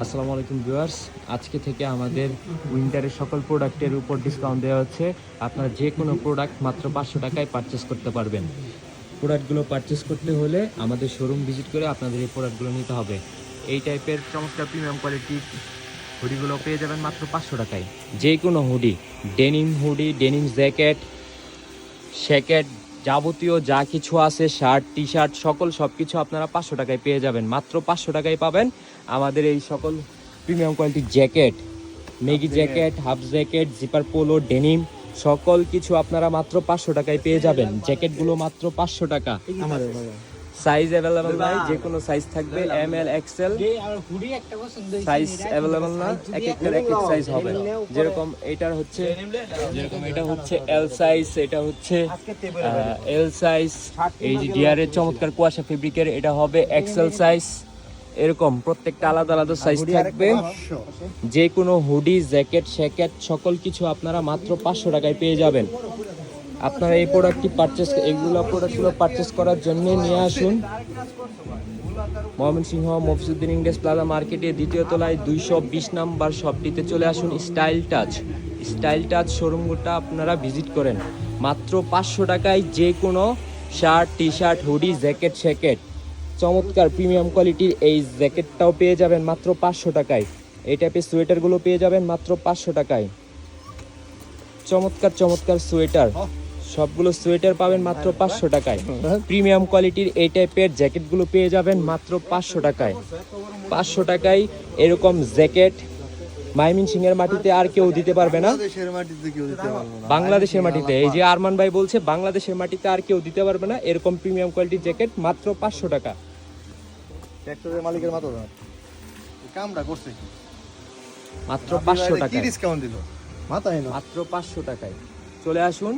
আসসালামু আলাইকুম ভিউয়ার্স, আজকে থেকে আমাদের উইন্টারের সকল প্রোডাক্টের উপর ডিসকাউন্ট দেওয়া হচ্ছে। আপনারা যে কোনো প্রোডাক্ট মাত্র 500 টাকায় পারচেস করতে পারবেন। প্রোডাক্টগুলো পারচেস করতে হলে আমাদের শোরুম ভিজিট করে আপনাদের এই প্রোডাক্টগুলো নিতে হবে। এই টাইপের চমৎকার প্রিমিয়াম কোয়ালিটির হুডিগুলো পেয়ে যাবেন মাত্র 500 টাকায়। যে কোনো হুডি, হুডি, ডেনিম জ্যাকেট, শ্যাকেট, যাবতীয় যা কিছু আছে, শার্ট, টি শার্ট, সব কিছু আপনারা 500 টাকায় পেয়ে যাবেন। মাত্র 500 টাকায় পাবেন আমাদের এই সকল প্রিমিয়াম কোয়ালিটির jacket, Maggi jacket, half jacket, zipper polo, denim, সকল কিছু আপনারা মাত্র 500 টাকায় পেয়ে যাবেন। জ্যাকেটগুলো মাত্র 500 টাকা। সাইজ অ্যাভেলেবল নাই, যে কোনো সাইজ থাকবে, M L XL size available না, এক একটার এক এক সাইজ হবে। যেরকম এটা হচ্ছে এল সাইজ, এটা হচ্ছে এল সাইজ। এই যে ডিআরের চমৎকার কুয়াশা ফেব্রিকের, এটা হবে এক্সেল সাইজ। এরকম প্রত্যেকটা আলাদা আলাদা সাইজ থাকবে। যে কোনো হুডি, জ্যাকেট, শ্যাকেট সকল কিছু আপনারা মাত্র 500 টাকায় পেয়ে যাবেন। আপনারা এই প্রোডাক্টগুলো পারচেস করার জন্য নিয়ে আসুন ময়মনসিংহ মফিজউদ্দিন ইংরেজ প্লাজা মার্কেটে দ্বিতীয় তলায় 220 নাম্বার শপটিতে চলে আসুন। স্টাইল টাচ শোরুমটা আপনারা ভিজিট করেন। মাত্র 500 টাকায় যে কোনো shirt, T shirt, hoodie, jacket, শ্যাকেট, চমৎকার প্রিমিয়াম কোয়ালিটির এই জ্যাকেটটাও পেয়ে যাবেন মাত্র 500 টাকায়। এই টাইপের সোয়েটারগুলো পেয়ে যাবেন মাত্র 500 টাকায়। চমৎকার সোয়েটার, সবগুলো সোয়েটার পাবেন মাত্র 500 টাকায়। প্রিমিয়াম কোয়ালিটির এই টাইপের জ্যাকেটগুলো পেয়ে যাবেন মাত্র 500 টাকায়। 500 টাকায় এরকম জ্যাকেট ময়মনসিংহের মাটিতে আর কেউ দিতে পারবে না। বাংলাদেশের মাটিতে, এই যে আরমান ভাই বলছে, বাংলাদেশের মাটিতে আর কেউ দিতে পারবে না এরকম প্রিমিয়াম কোয়ালিটির জ্যাকেট মাত্র 500 টাকা। ট্রাক্টরের মালিকের মাত্র কামটা করছে মাত্র 500 টাকা ডিসকাউন্ট দিল মাথায় না, মাত্র 500 টাকায় চলে আসুন।